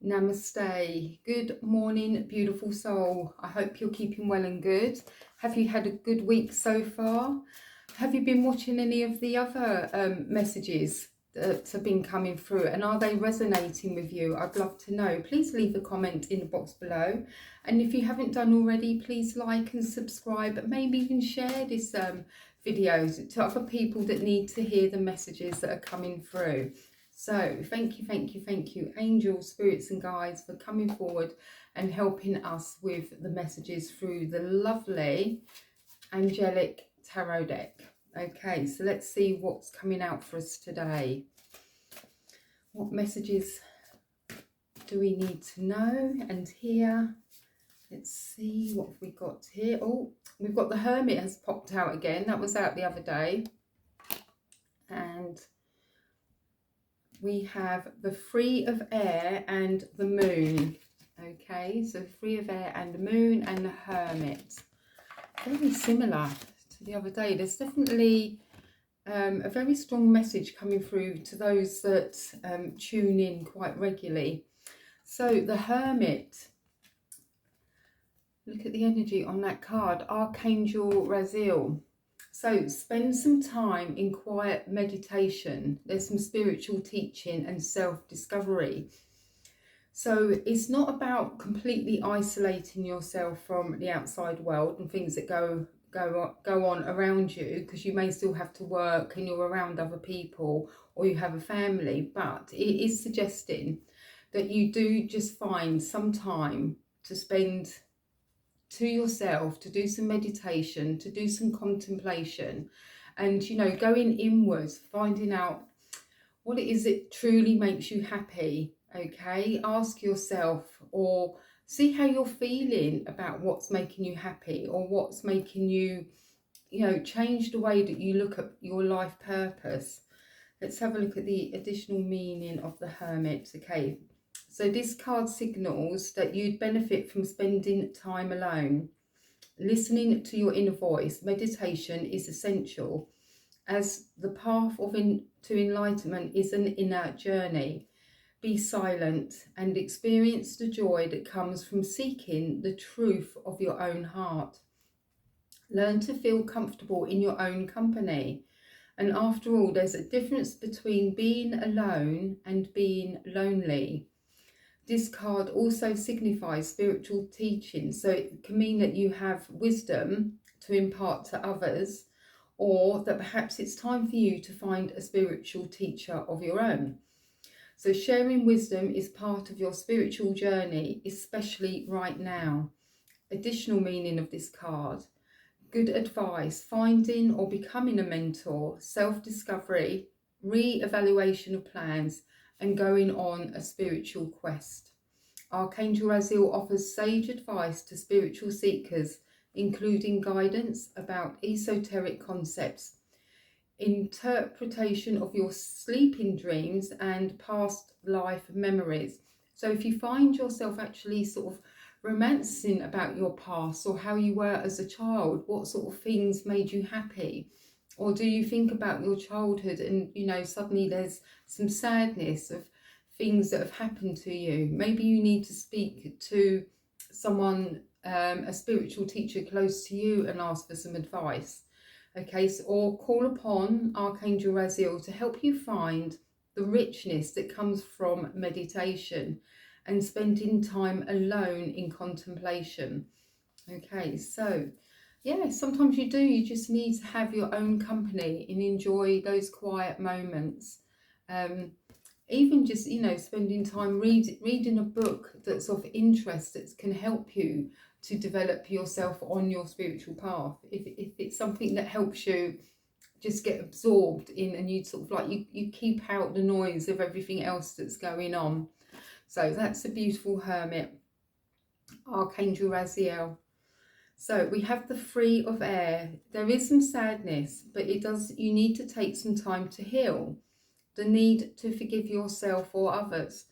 Namaste. Good morning, beautiful soul. I hope you're keeping well and good. Have you had a good week so far? Have you been watching any of the other messages that have been coming through, and are they resonating with you? I'd love to know. Please leave a comment in the box below, and if you haven't done already, please like and subscribe. Maybe even share this videos to other people that need to hear the messages that are coming through. So thank you, angels, spirits and guides, for coming forward and helping us with the messages through the lovely Angelic Tarot deck. Okay, so let's see what's coming out for us today. What messages do we need to know and hear? Let's see, what have we got here? Oh, we've got the Hermit has popped out again. That was out the other day. And we have the Three of Air and the Moon. Okay, so Three of Air and the Moon and the Hermit. Very similar to the other day. There's definitely a very strong message coming through to those that tune in quite regularly. So the Hermit, look at the energy on that card, Archangel Raziel. So spend some time in quiet meditation. There's some spiritual teaching and self-discovery. So it's not about completely isolating yourself from the outside world and things that go on around you, because you may still have to work and you're around other people or you have a family, but it is suggesting that you do just find some time to spend to yourself, to do some meditation, to do some contemplation, and going inwards, finding out what it is that truly makes you happy. Okay, ask yourself, or see how you're feeling about what's making you happy, or what's making you change the way that you look at your life purpose. Let's have a look at the additional meaning of the Hermit. Okay, so this card signals that you'd benefit from spending time alone, listening to your inner voice. Meditation is essential, as the path to enlightenment is an inner journey. Be silent and experience the joy that comes from seeking the truth of your own heart. Learn to feel comfortable in your own company. And after all, there's a difference between being alone and being lonely. This card also signifies spiritual teaching, so it can mean that you have wisdom to impart to others, or that perhaps it's time for you to find a spiritual teacher of your own. So sharing wisdom is part of your spiritual journey, especially right now. Additional meaning of this card: good advice, finding or becoming a mentor, self-discovery, re-evaluation of plans, and going on a spiritual quest. Archangel Raziel offers sage advice to spiritual seekers, including guidance about esoteric concepts, interpretation of your sleeping dreams, and past life memories. So if you find yourself actually sort of romancing about your past, or how you were as a child, what sort of things made you happy, or do you think about your childhood and suddenly there's some sadness of things that have happened to you, maybe you need to speak to someone, a spiritual teacher close to you, and ask for some advice. Okay, so, or call upon Archangel Raziel to help you find the richness that comes from meditation and spending time alone in contemplation. Okay, so yeah, sometimes you just need to have your own company and enjoy those quiet moments. Even just spending time reading a book that's of interest, that can help you to develop yourself on your spiritual path. If it's something that helps you just get absorbed in, and you sort of like you keep out the noise of everything else that's going on. So that's a beautiful Hermit, Archangel Raziel. So we have the Three of Air. There is some sadness, but you need to take some time to heal. The need to forgive yourself or others.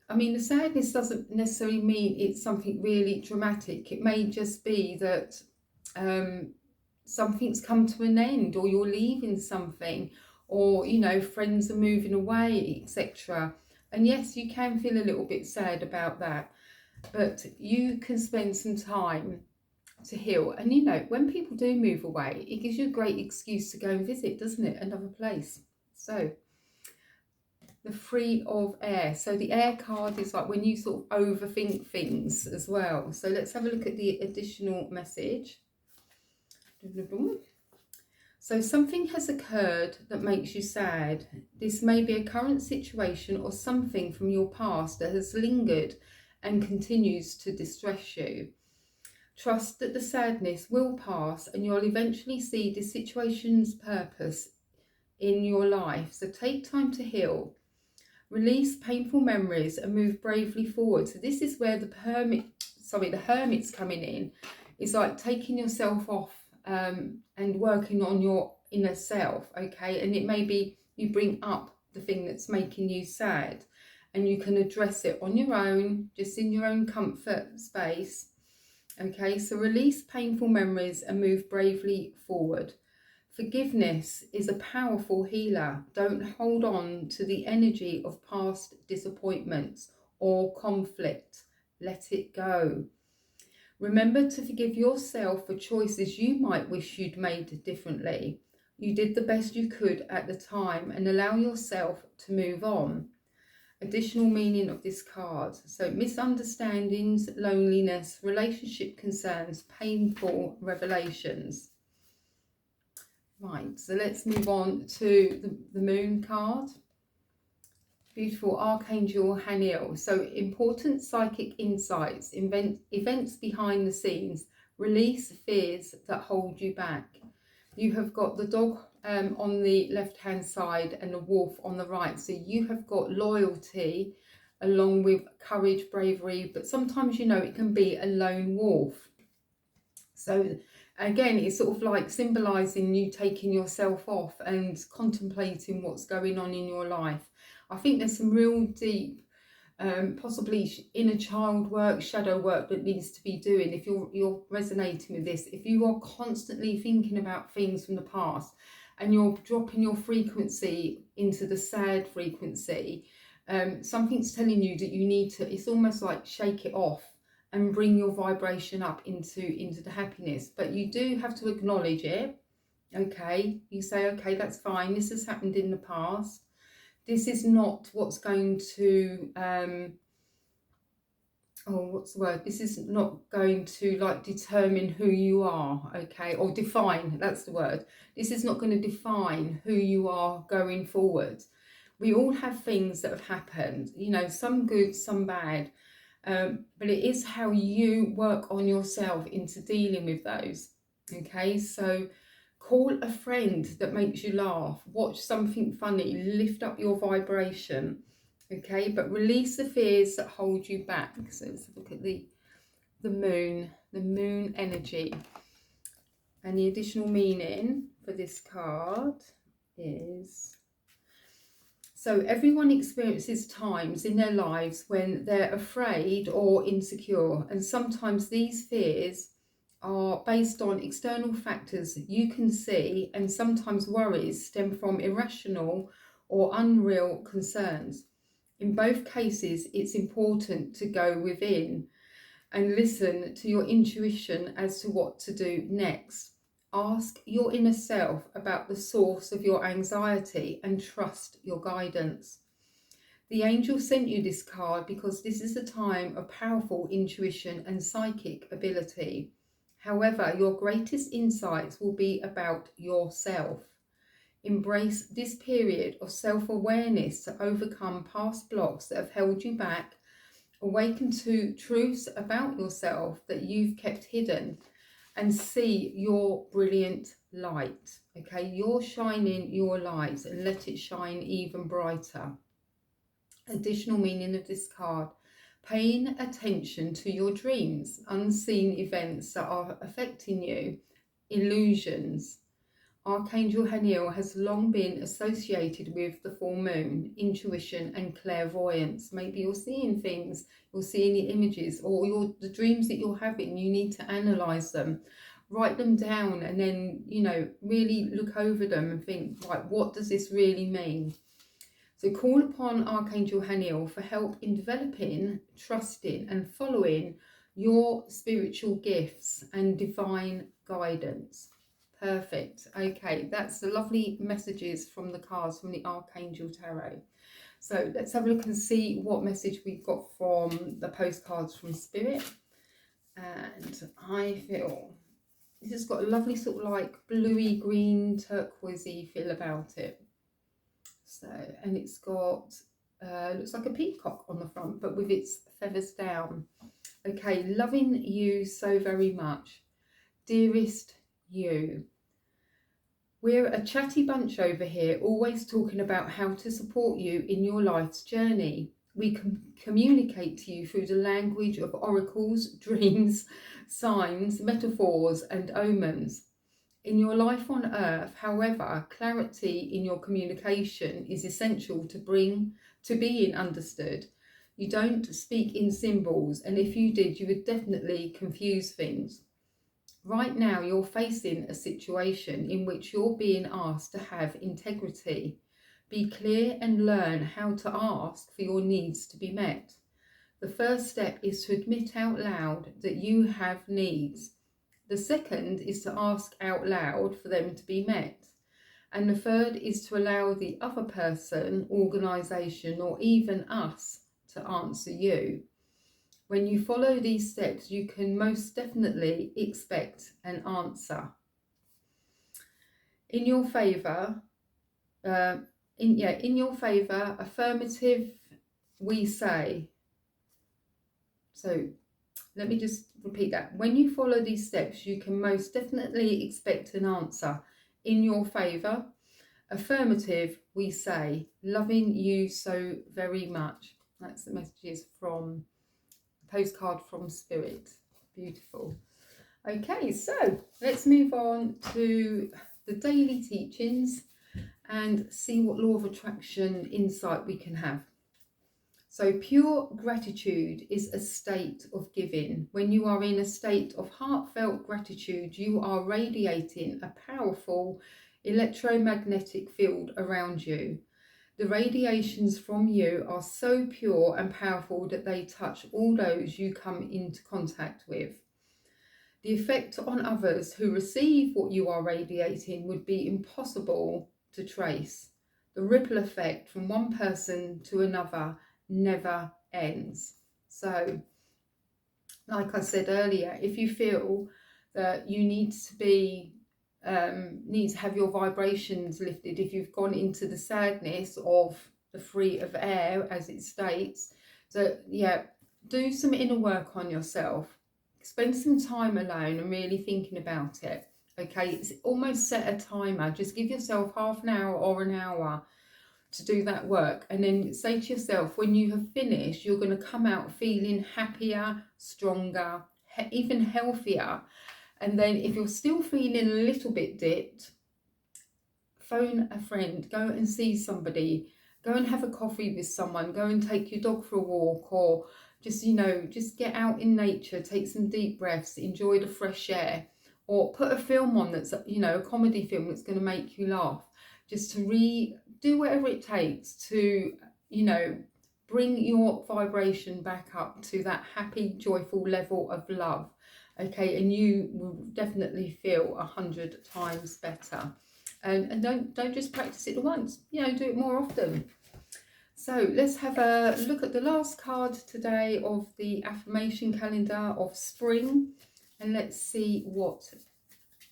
I mean, the sadness doesn't necessarily mean it's something really dramatic. It may just be that something's come to an end, or you're leaving something, or friends are moving away, etc. And yes, you can feel a little bit sad about that, but you can spend some time to heal. And you know, when people do move away, it gives you a great excuse to go and visit, doesn't it? Another place. So the Free of Air. So the air card is like when you sort of overthink things as well. So let's have a look at the additional message. So something has occurred that makes you sad. This may be a current situation or something from your past that has lingered and continues to distress you. Trust that the sadness will pass and you'll eventually see the situation's purpose in your life. So take time to heal. Release painful memories and move bravely forward. So this is where the hermit's coming in. It's like taking yourself off and working on your inner self, okay? And it may be you bring up the thing that's making you sad and you can address it on your own, just in your own comfort space, okay? So release painful memories and move bravely forward. Forgiveness is a powerful healer. Don't hold on to the energy of past disappointments or conflict. Let it go. Remember to forgive yourself for choices you might wish you'd made differently. You did the best you could at the time and allow yourself to move on. Additional meaning of this card. So misunderstandings, loneliness, relationship concerns, painful revelations. Right, so let's move on to the Moon card. Beautiful Archangel Raziel. So important psychic insights, events behind the scenes, release fears that hold you back. You have got the dog on the left-hand side and the wolf on the right. So you have got loyalty along with courage, bravery, but sometimes, you know, it can be a lone wolf. So again, it's sort of like symbolizing you taking yourself off and contemplating what's going on in your life. I think there's some real deep, possibly inner child work, shadow work that needs to be doing. If you're resonating with this, if you are constantly thinking about things from the past and you're dropping your frequency into the sad frequency, something's telling you that you need to, it's almost like shake it off and bring your vibration up into the happiness. But you do have to acknowledge it, okay? You say, okay, that's fine. This has happened in the past. This is not what's going to, This is not going to like determine who you are, okay? Or define, that's the word. This is not going to define who you are going forward. We all have things that have happened, you know, some good, some bad. But it is how you work on yourself into dealing with those, okay? So call a friend that makes you laugh, watch something funny, lift up your vibration, okay? But release the fears that hold you back. So let's look at the moon energy. And the additional meaning for this card is... So everyone experiences times in their lives when they're afraid or insecure, and sometimes these fears are based on external factors you can see, and sometimes worries stem from irrational or unreal concerns. In both cases, it's important to go within and listen to your intuition as to what to do next. Ask your inner self about the source of your anxiety and trust your guidance. The angel sent you this card because this is a time of powerful intuition and psychic ability. However, your greatest insights will be about yourself. Embrace this period of self-awareness to overcome past blocks that have held you back. Awaken to truths about yourself that you've kept hidden, and see your brilliant light, okay? You're shining your light, and let it shine even brighter. Additional meaning of this card: paying attention to your dreams, unseen events that are affecting you, illusions. Archangel Raziel has long been associated with the full moon, intuition and clairvoyance. Maybe you're seeing things, you're seeing the images, or the dreams that you're having, you need to analyse them, write them down, and then, you know, really look over them and think, like, what does this really mean? So call upon Archangel Haniel for help in developing, trusting and following your spiritual gifts and divine guidance. Perfect. Okay, that's the lovely messages from the cards from the Archangel Tarot. So let's have a look and see what message we've got from the postcards from Spirit. And I feel this has got a lovely sort of like bluey green turquoisey feel about it. So, and it's got looks like a peacock on the front, but with its feathers down. Okay, loving you so very much, dearest you. We're a chatty bunch over here, always talking about how to support you in your life's journey. We can communicate to you through the language of oracles, dreams, signs, metaphors, and omens. In your life on earth, however, clarity in your communication is essential to being understood. You don't speak in symbols, and if you did, you would definitely confuse things. Right now, you're facing a situation in which you're being asked to have integrity. Be clear and learn how to ask for your needs to be met. The first step is to admit out loud that you have needs. The second is to ask out loud for them to be met. And the third is to allow the other person, organisation, or even us to answer you. When you follow these steps, you can most definitely expect an answer. In your favour, in your favour, affirmative, we say. So let me just repeat that. When you follow these steps, you can most definitely expect an answer. In your favour, affirmative, we say. Loving you so very much. That's the messages from postcard from Spirit. Beautiful. Okay, so let's move on to the daily teachings and see what law of attraction insight we can have. So pure gratitude is a state of giving. When you are in a state of heartfelt gratitude, you are radiating a powerful electromagnetic field around you. The radiations from you are so pure and powerful that they touch all those you come into contact with. The effect on others who receive what you are radiating would be impossible to trace. The ripple effect from one person to another never ends. So, like I said earlier, if you feel that you need to have your vibrations lifted, if you've gone into the sadness of the free of air, as it states, so yeah, do some inner work on yourself. Spend some time alone and really thinking about it. Okay, it's almost set a timer. Just give yourself half an hour or an hour to do that work, and then say to yourself, when you have finished, you're going to come out feeling happier, stronger, even healthier. And then if you're still feeling a little bit dipped, phone a friend, go and see somebody, go and have a coffee with someone, go and take your dog for a walk, or just, just get out in nature, take some deep breaths, enjoy the fresh air, or put a film on that's, a comedy film that's going to make you laugh, just to do whatever it takes to, bring your vibration back up to that happy, joyful level of love. Okay, and you will definitely feel 100 times better. And don't just practice it once, do it more often. So let's have a look at the last card today of the affirmation calendar of spring, and let's see what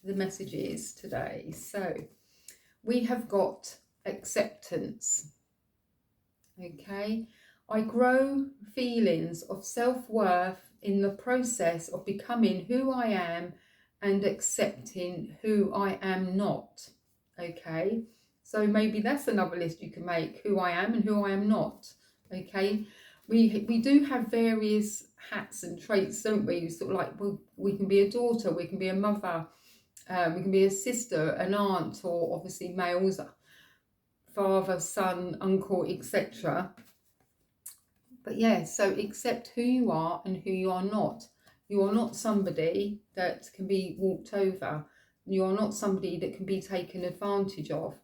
the message is today. So we have got acceptance. Okay, I grow feelings of self-worth in the process of becoming who I am and accepting who I am not. Okay, so maybe that's another list you can make, who I am and who I am not. Okay, we do have various hats and traits, don't we? Sort of like we can be a daughter, we can be a mother, we can be a sister, an aunt, or obviously males, father, son, uncle, etc. But yeah, so accept who you are and who you are not. You are not somebody that can be walked over. You are not somebody that can be taken advantage of.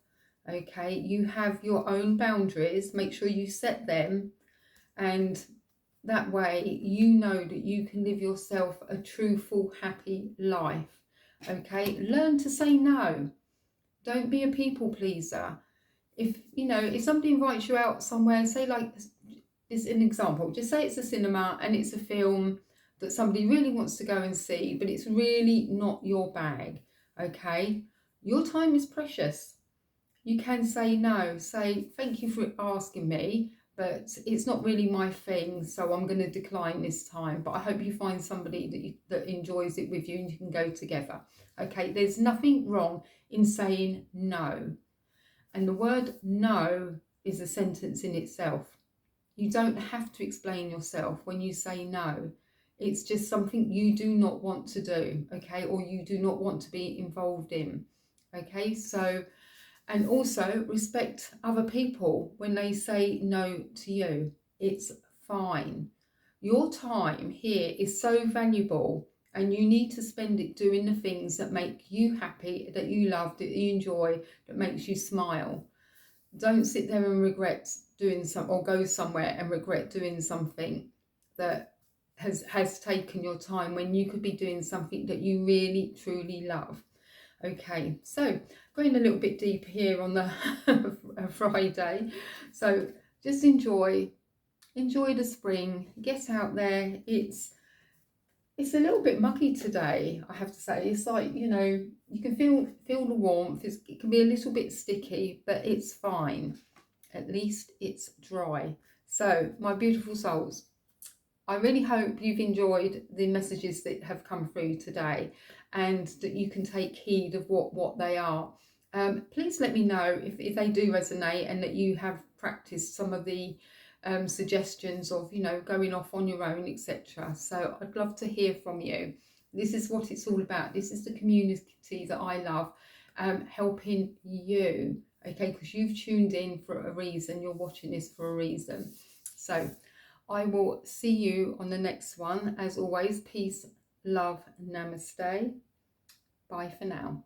Okay, you have your own boundaries. Make sure you set them, and that way you know that you can live yourself a truthful, happy life. Okay, learn to say no. Don't be a people pleaser. If you know, if somebody invites you out somewhere, say like this, an example, just say it's a cinema and it's a film that somebody really wants to go and see, but it's really not your bag. Okay, your time is precious. You can say no. Say thank you for asking me, but it's not really my thing, so I'm going to decline this time. But I hope you find somebody that enjoys it with you and you can go together. Okay, there's nothing wrong in saying no. And the word no is a sentence in itself. You don't have to explain yourself when you say no. It's just something you do not want to do, okay, or you do not want to be involved in. Okay, so, and also respect other people when they say no to you. It's fine. Your time here is so valuable, and you need to spend it doing the things that make you happy, that you love, that you enjoy, that makes you smile. Don't sit there and regret doing some, or go somewhere and regret doing something that has taken your time when you could be doing something that you really truly love. Okay, so going a little bit deep here on the Friday. So just enjoy the spring. Get out there. It's a little bit muggy today, I have to say. It's like, you know, you can feel the warmth. It can be a little bit sticky, but it's fine. At least it's dry. So, my beautiful souls, I really hope you've enjoyed the messages that have come through today, and that you can take heed of what they are. Please let me know if they do resonate, and that you have practiced some of the suggestions of, you know, going off on your own, etc. So I'd love to hear from you. This is what it's all about. This is the community that I love, helping you, okay, because you've tuned in for a reason. You're watching this for a reason. So I will see you on the next one. As always, peace, love, namaste. Bye for now.